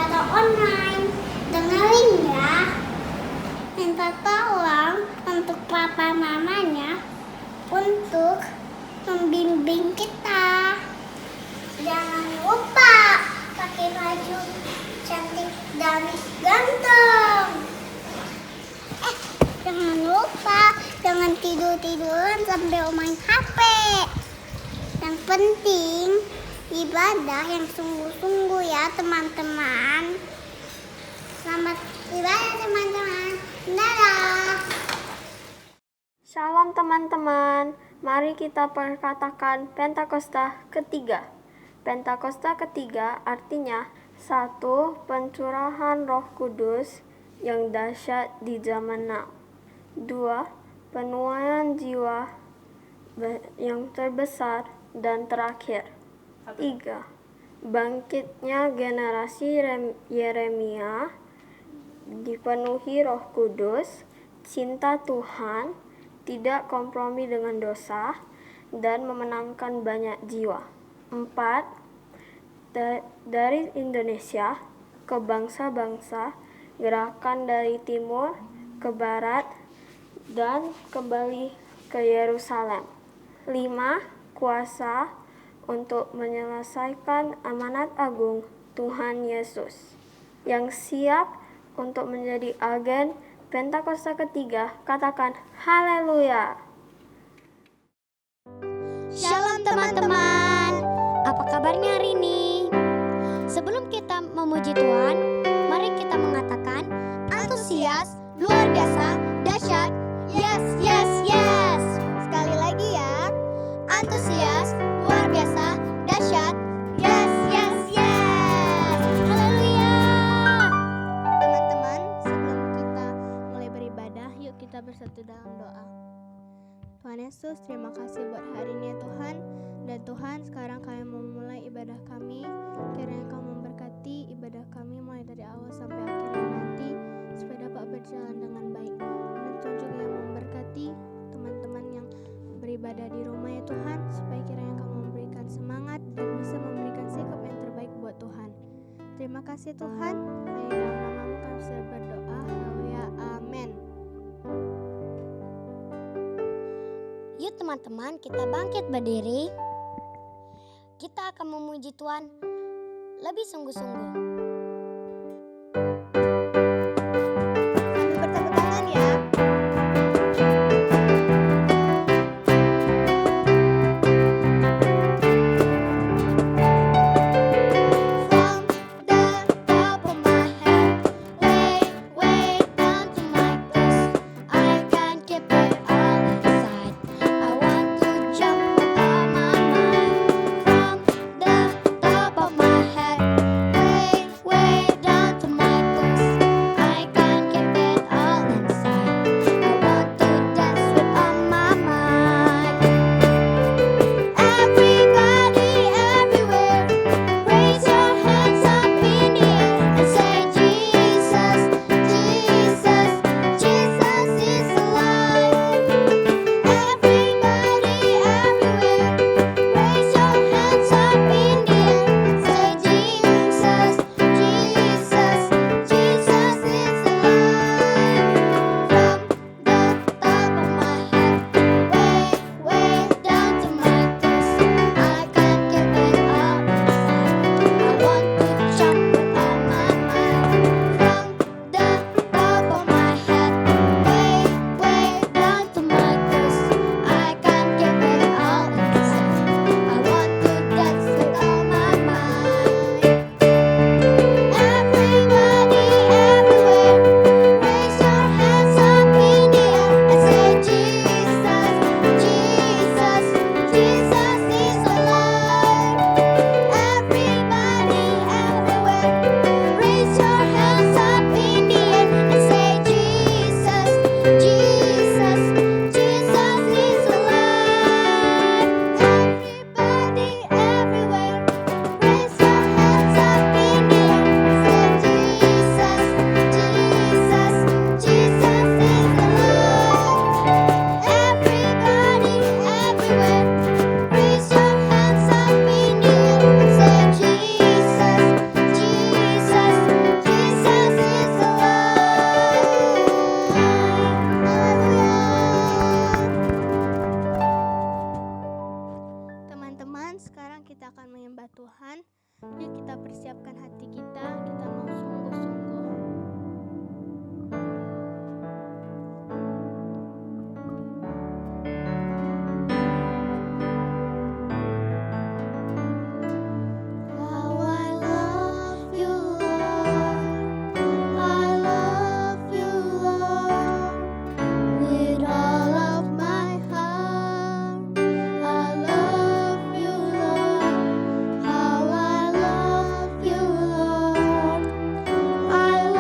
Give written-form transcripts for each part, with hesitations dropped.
secara online. Dengerin ya. Minta tolong untuk papa mamanya untuk membimbing kita. Jangan lupa pakai baju cantik dan ganteng. Jangan lupa jangan tidur-tiduran sambil main HP. Yang penting ibadah yang sungguh-sungguh ya teman-teman. Selamat ibadah teman-teman. Dadah. Shalom teman-teman, mari kita perkatakan Pentakosta ketiga. Pentakosta ketiga artinya 1. Pencurahan Roh Kudus yang dahsyat di zaman now. 2. Penuaian jiwa yang terbesar dan terakhir. 3. Bangkitnya generasi Yeremia dipenuhi Roh Kudus, cinta Tuhan, tidak kompromi dengan dosa, dan memenangkan banyak jiwa. 4. Dari Indonesia ke bangsa-bangsa, gerakan dari timur ke barat, dan kembali ke Yerusalem. 5. Kuasa untuk menyelesaikan amanat agung Tuhan Yesus yang siap untuk menjadi agen Pentakosta ketiga. Katakan haleluya. Shalom teman-teman, apa kabarnya hari ini? Sebelum kita memuji Tuhan, mari kita mengatakan antusias, luar biasa, dahsyat, yes, yes, yes. Sekali lagi ya, antusias, luar biasa, dahsyat, yes, yes, yes. Haleluya. Teman-teman, sebelum kita mulai beribadah, yuk kita bersatu dalam doa. Tuhan Yesus, terima kasih buat hari ini ya Tuhan. Dan Tuhan, sekarang kami memulai ibadah kami. Kiranya Kau memberkati ibadah kami mulai dari awal sampai akhirnya nanti, supaya dapat berjalan dengan baik. Dan Tuhan juga yang memberkati teman-teman yang beribadah di rumah ya Tuhan, supaya kiranya Kau memberikan semangat dan bisa memberikan sikap yang terbaik buat Tuhan. Terima kasih Tuhan. Hanya dalam nama-Mu kami sudah berdoa. Haleluya. Amin. Yuk teman-teman, kita bangkit berdiri. Kita akan memuji Tuhan lebih sungguh-sungguh. Sambil bertepuk tangan ya. From the top of my head, way down to my toes, I can't keep it all inside. I want to jump with all my might. From the top of my head, kita akan menyembah Tuhan. Yuk kita persiapkan hati kita mau sungguh-sungguh. How I love you, Lord. I love you, Lord. With all of my heart. I love you, Lord. How I love you, Lord. I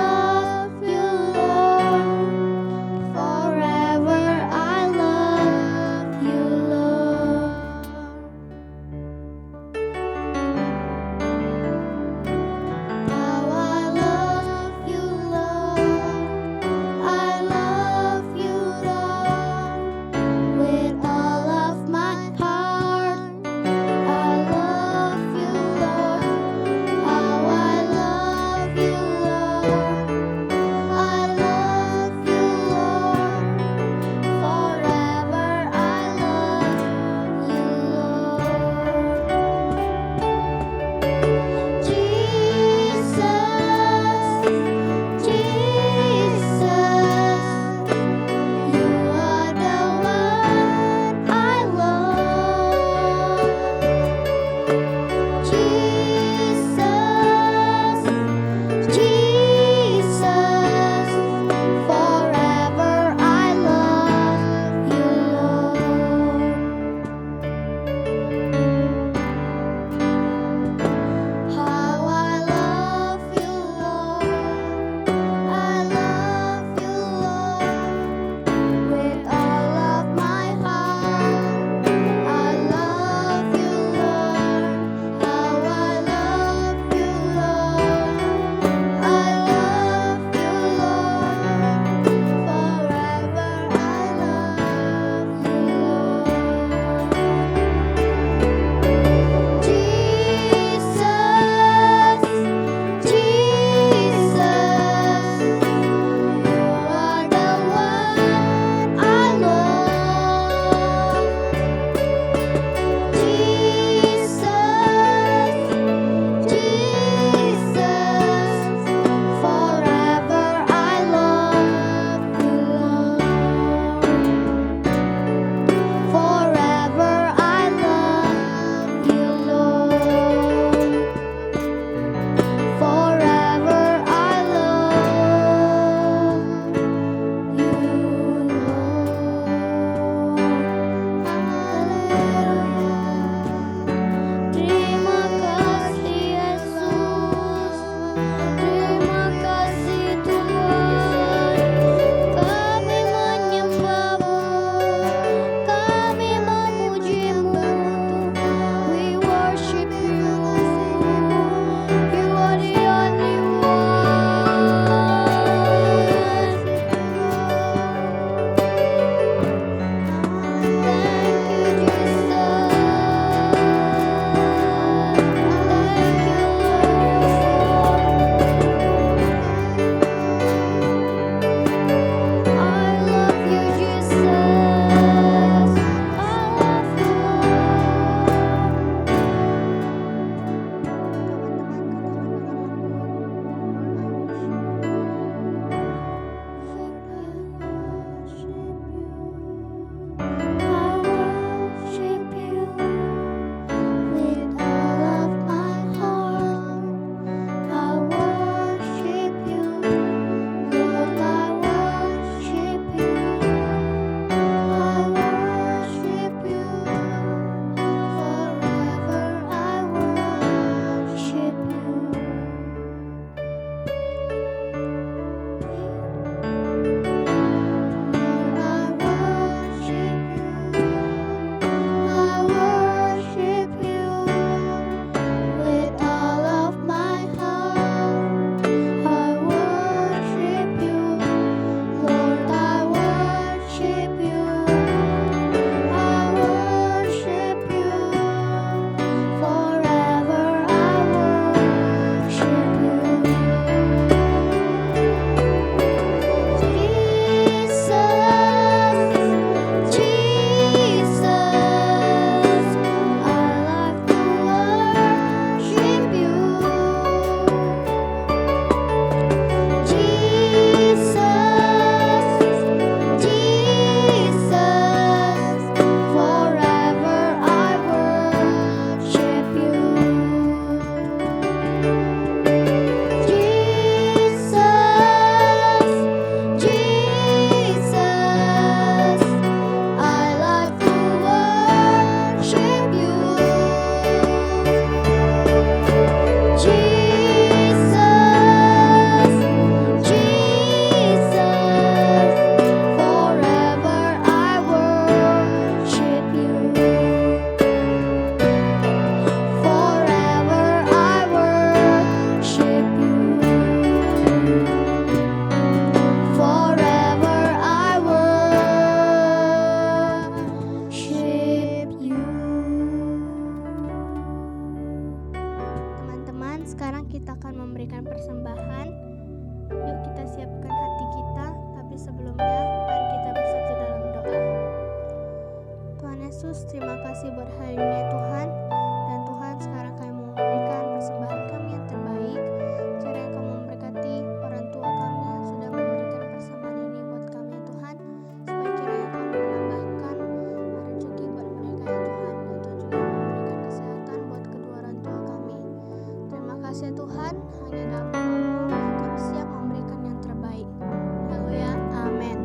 sekarang kita akan memberikan persembahan. Yuk kita siapkan hati kita, tapi sebelumnya mari kita bersatu dalam doa. Tuhan Yesus, terima kasih buat hari ini ya Tuhan. Dan Tuhan, sekarang kami mau memberikan persembahan kami yang terbaik. Cara yang kami memberkati orang tua kami yang sudah memberikan persembahan ini buat kami ya Tuhan. Supaya kiranya kami menambahkan rezeki buat mereka ya Tuhan. Dan Tuhan juga memberikan kesehatan buat kedua orang tua kami. Terima kasih ya Tuhan, hanya dalam nama-Mu kami siap memberikan yang terbaik. Haleluya, amin.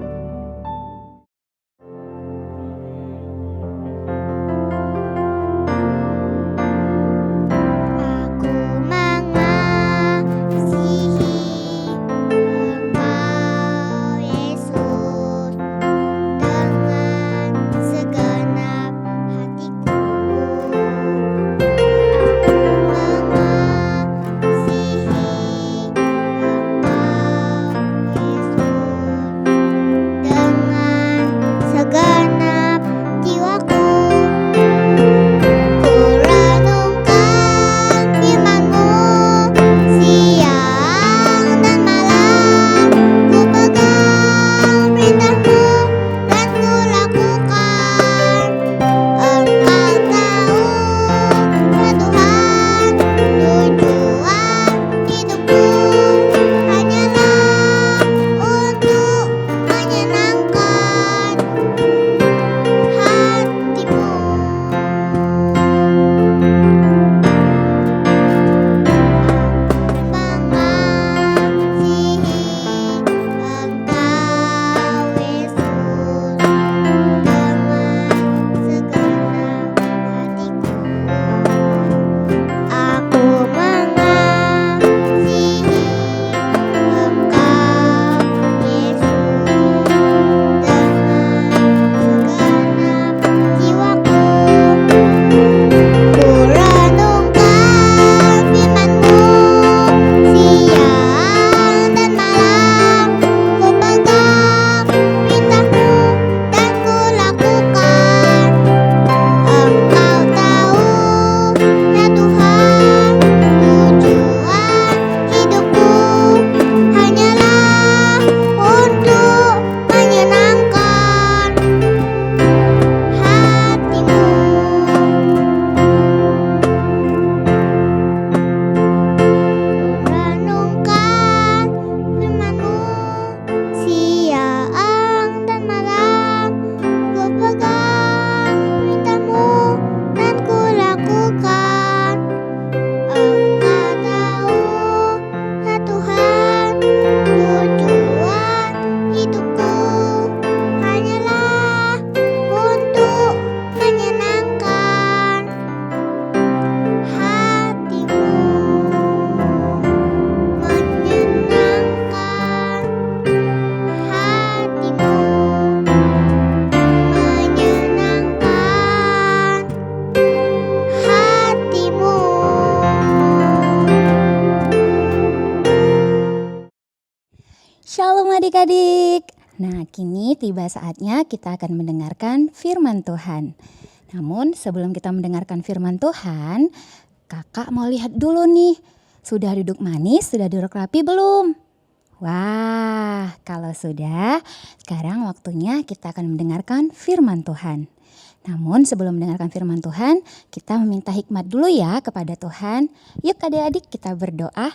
Shalom adik-adik. Nah, kini tiba saatnya kita akan mendengarkan firman Tuhan. Namun sebelum kita mendengarkan firman Tuhan, kakak mau lihat dulu nih. Sudah duduk manis, sudah duduk rapi belum? Wah, kalau sudah, sekarang waktunya kita akan mendengarkan firman Tuhan. Namun sebelum mendengarkan firman Tuhan, kita meminta hikmat dulu ya kepada Tuhan. Yuk adik-adik kita berdoa.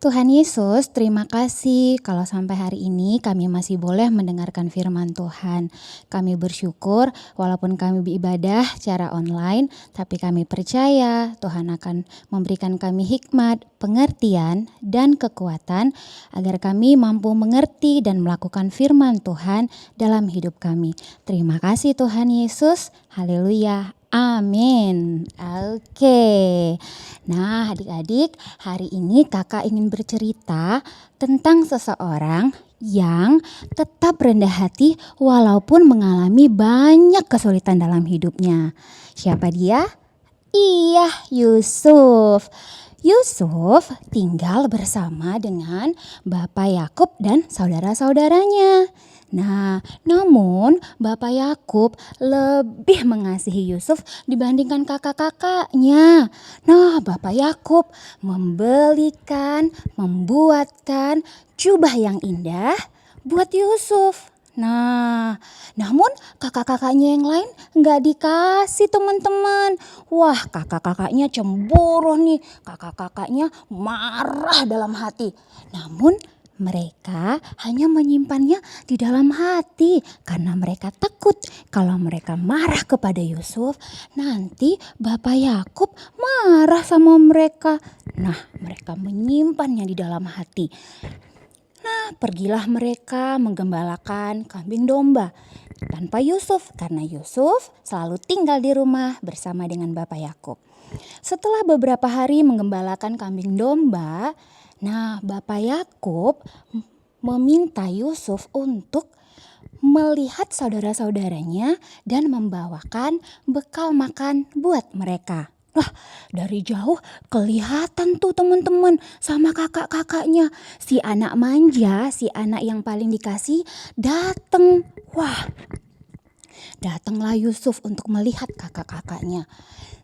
Tuhan Yesus, terima kasih kalau sampai hari ini kami masih boleh mendengarkan firman Tuhan. Kami bersyukur walaupun kami beribadah secara online, tapi kami percaya Tuhan akan memberikan kami hikmat, pengertian, dan kekuatan agar kami mampu mengerti dan melakukan firman Tuhan dalam hidup kami. Terima kasih Tuhan Yesus, haleluya. Amin. Oke. Nah, adik-adik, hari ini kakak ingin bercerita tentang seseorang yang tetap rendah hati walaupun mengalami banyak kesulitan dalam hidupnya. Siapa dia? Iya, Yusuf. Yusuf tinggal bersama dengan Bapak Yakub dan saudara-saudaranya. Nah, namun Bapak Yakub lebih mengasihi Yusuf dibandingkan kakak-kakaknya. Nah, Bapak Yakub membuatkan jubah yang indah buat Yusuf. Nah, namun kakak-kakaknya yang lain nggak dikasih teman-teman. Wah, kakak-kakaknya cemburu nih. Kakak-kakaknya marah dalam hati. Namun mereka hanya menyimpannya di dalam hati karena mereka takut kalau mereka marah kepada Yusuf, nanti Bapak Yakub marah sama mereka. Nah, mereka menyimpannya di dalam hati. Nah, pergilah mereka menggembalakan kambing domba tanpa Yusuf karena Yusuf selalu tinggal di rumah bersama dengan Bapak Yakub. Setelah beberapa hari menggembalakan kambing domba, nah Bapak Yakub meminta Yusuf untuk melihat saudara-saudaranya dan membawakan bekal makan buat mereka. Wah, dari jauh kelihatan tuh teman-teman sama kakak-kakaknya. Si anak manja, si anak yang paling dikasih datang. Wah, datanglah Yusuf untuk melihat kakak-kakaknya.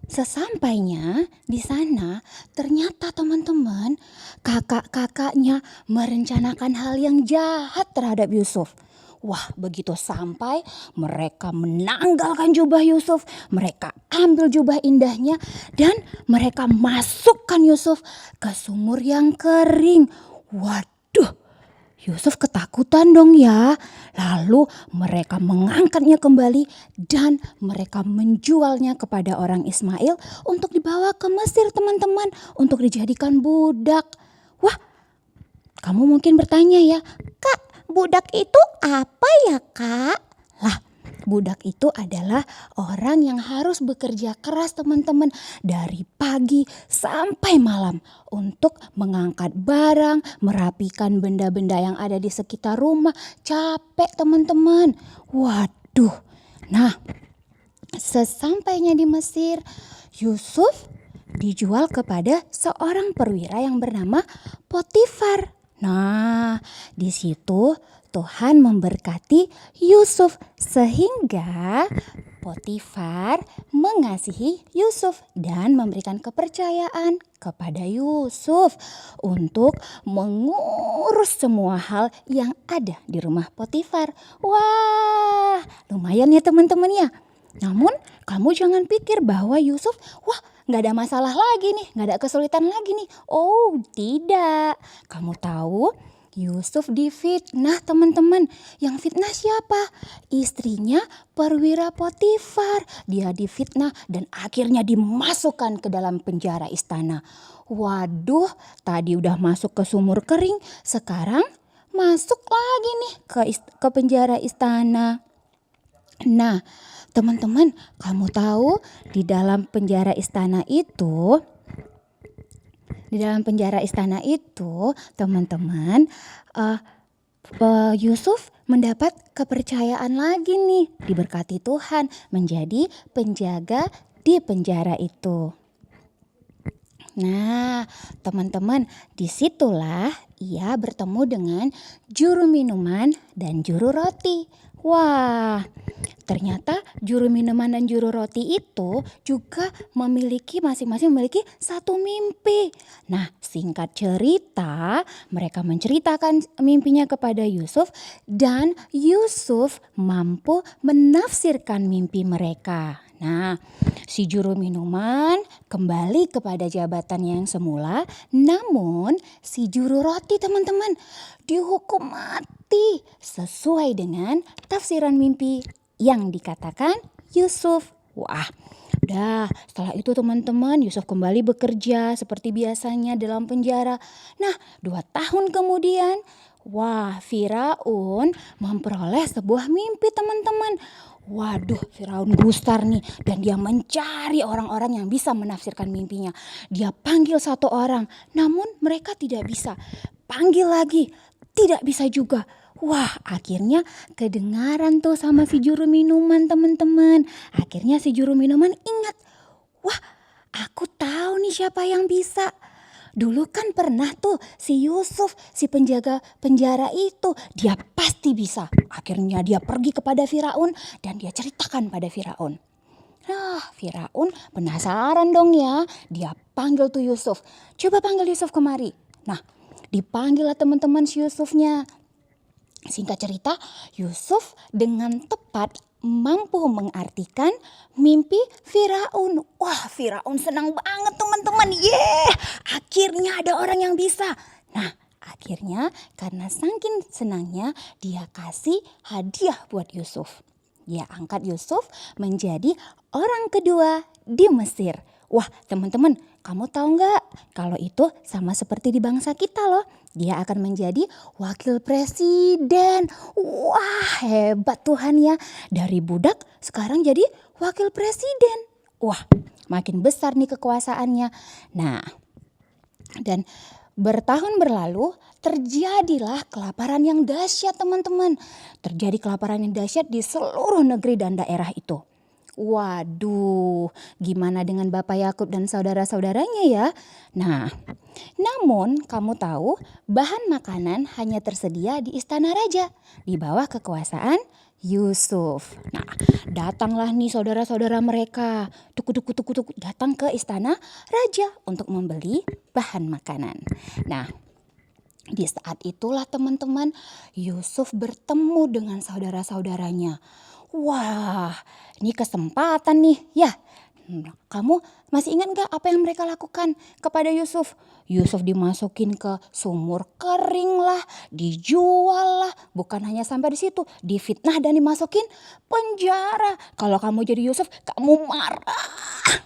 Sesampainya di sana, ternyata teman-teman, kakak-kakaknya merencanakan hal yang jahat terhadap Yusuf. Wah, begitu sampai mereka menanggalkan jubah Yusuf, mereka ambil jubah indahnya dan mereka masukkan Yusuf ke sumur yang kering. Waduh, Yusuf ketakutan dong ya. Lalu mereka mengangkatnya kembali dan mereka menjualnya kepada orang Ismail untuk dibawa ke Mesir teman-teman, untuk dijadikan budak. Wah, kamu mungkin bertanya ya, Kak, budak itu apa ya Kak? Lah, budak itu adalah orang yang harus bekerja keras teman-teman dari pagi sampai malam untuk mengangkat barang, merapikan benda-benda yang ada di sekitar rumah. Capek teman-teman. Waduh. Nah, sesampainya di Mesir, Yusuf dijual kepada seorang perwira yang bernama Potifar. Nah, di situ Tuhan memberkati Yusuf sehingga Potifar mengasihi Yusuf dan memberikan kepercayaan kepada Yusuf untuk mengurus semua hal yang ada di rumah Potifar. Wah, lumayan ya teman-teman ya. Namun kamu jangan pikir bahwa Yusuf, wah gak ada masalah lagi nih, gak ada kesulitan lagi nih. Oh tidak, kamu tahu Yusuf difitnah teman-teman. Yang fitnah siapa? Istrinya perwira Potifar. Dia difitnah dan akhirnya dimasukkan ke dalam penjara istana. Waduh, tadi udah masuk ke sumur kering, sekarang masuk lagi nih ke penjara istana. Nah, teman-teman, kamu tahu di dalam penjara istana itu, teman-teman, Yusuf mendapat kepercayaan lagi nih, diberkati Tuhan menjadi penjaga di penjara itu. Nah, teman-teman, disitulah ia bertemu dengan juru minuman dan juru roti. Wah, ternyata juru minuman dan juru roti itu juga masing-masing memiliki satu mimpi. Nah, singkat cerita, mereka menceritakan mimpinya kepada Yusuf dan Yusuf mampu menafsirkan mimpi mereka. Nah, si juru minuman kembali kepada jabatannya yang semula, namun si juru roti teman-teman dihukum mati sesuai dengan tafsiran mimpi yang dikatakan Yusuf. Wah, setelah itu teman-teman Yusuf kembali bekerja seperti biasanya dalam penjara. Nah, 2 tahun kemudian, Firaun memperoleh sebuah mimpi teman-teman. Waduh, Firaun gusar nih dan dia mencari orang-orang yang bisa menafsirkan mimpinya. Dia panggil satu orang, namun mereka tidak bisa. Panggil lagi, tidak bisa juga. Wah, akhirnya kedengaran tuh sama si juru minuman teman-teman. Akhirnya si juru minuman ingat, wah aku tahu nih siapa yang bisa. dulu kan pernah tuh si Yusuf, si penjaga penjara itu, dia pasti bisa. Akhirnya dia pergi kepada Firaun dan dia ceritakan pada Firaun. Nah, Firaun penasaran dong ya. Dia panggil tuh Yusuf. Coba panggil Yusuf kemari. Nah, dipanggil lah teman-teman si Yusufnya. Singkat cerita, Yusuf dengan tepat mampu mengartikan mimpi Firaun. Wah, Firaun senang banget teman-teman. Akhirnya ada orang yang bisa. Nah, akhirnya karena saking senangnya dia kasih hadiah buat Yusuf. Dia angkat Yusuf menjadi orang kedua di Mesir. Wah, teman-teman, kamu tahu nggak? Kalau itu sama seperti di bangsa kita loh. Dia akan menjadi wakil presiden. Wah, hebat Tuhan ya. Dari budak sekarang jadi wakil presiden. Wah, makin besar nih kekuasaannya. Nah, dan bertahun berlalu terjadilah kelaparan yang dahsyat teman-teman. Terjadi kelaparan yang dahsyat di seluruh negeri dan daerah itu. Waduh, gimana dengan Bapak Yakub dan saudara-saudaranya ya? Nah, namun kamu tahu bahan makanan hanya tersedia di istana raja di bawah kekuasaan Yusuf. Nah, datanglah nih saudara-saudara mereka, datang ke istana raja untuk membeli bahan makanan. Nah, di saat itulah teman-teman Yusuf bertemu dengan saudara-saudaranya. Wah, ini kesempatan nih ya. Kamu masih ingat gak apa yang mereka lakukan kepada Yusuf? Yusuf dimasukin ke sumur kering lah, dijual lah. Bukan hanya sampai di situ, difitnah dan dimasukin penjara. Kalau kamu jadi Yusuf, kamu marah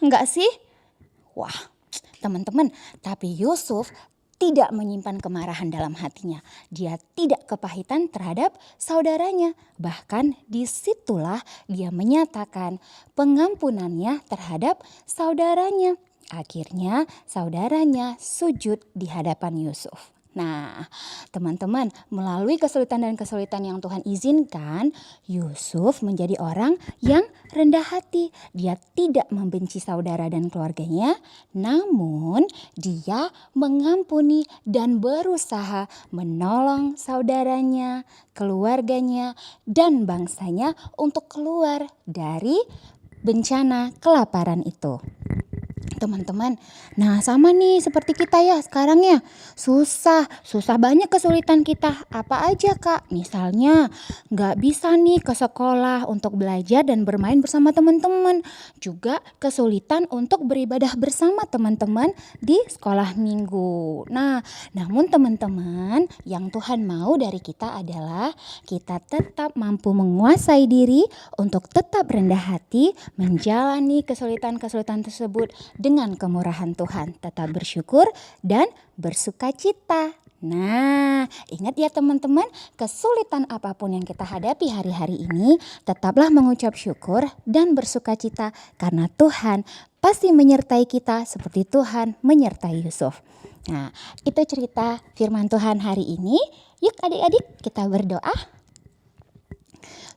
gak sih? Wah, teman-teman, tapi Yusuf tidak menyimpan kemarahan dalam hatinya. Dia tidak kepahitan terhadap saudaranya. Bahkan disitulah dia menyatakan pengampunannya terhadap saudaranya. Akhirnya saudaranya sujud di hadapan Yusuf. Nah, teman-teman, melalui kesulitan dan kesulitan yang Tuhan izinkan, Yusuf menjadi orang yang rendah hati. Dia tidak membenci saudara dan keluarganya, namun dia mengampuni dan berusaha menolong saudaranya, keluarganya, dan bangsanya untuk keluar dari bencana kelaparan itu. Teman-teman, nah sama nih seperti kita ya sekarang ya, susah banyak kesulitan kita. Apa aja kak? Misalnya gak bisa nih ke sekolah untuk belajar dan bermain bersama teman-teman. Juga kesulitan untuk beribadah bersama teman-teman di sekolah minggu. Nah, namun teman-teman, yang Tuhan mau dari kita adalah kita tetap mampu menguasai diri untuk tetap rendah hati menjalani kesulitan-kesulitan tersebut dengan kemurahan Tuhan, tetap bersyukur dan bersukacita. Nah, ingat ya teman-teman, kesulitan apapun yang kita hadapi hari-hari ini, tetaplah mengucap syukur dan bersukacita karena Tuhan pasti menyertai kita seperti Tuhan menyertai Yusuf. Nah, itu cerita firman Tuhan hari ini. Yuk adik-adik kita berdoa.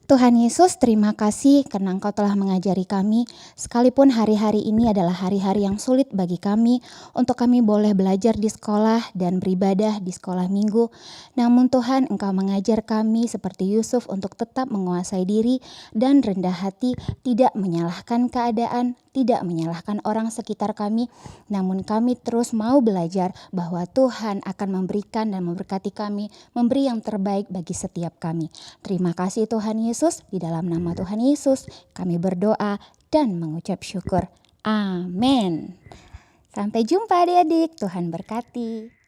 Tuhan Yesus, terima kasih karena Engkau telah mengajari kami, sekalipun hari-hari ini adalah hari-hari yang sulit bagi kami, untuk kami boleh belajar di sekolah dan beribadah di sekolah minggu. Namun Tuhan, Engkau mengajar kami seperti Yusuf untuk tetap menguasai diri dan rendah hati, tidak menyalahkan keadaan, tidak menyalahkan orang sekitar kami, namun kami terus mau belajar bahwa Tuhan akan memberikan dan memberkati kami, memberi yang terbaik bagi setiap kami. Terima kasih Tuhan Yesus, di dalam nama Tuhan Yesus kami berdoa dan mengucap syukur. Amin. Sampai jumpa adik-adik, Tuhan berkati.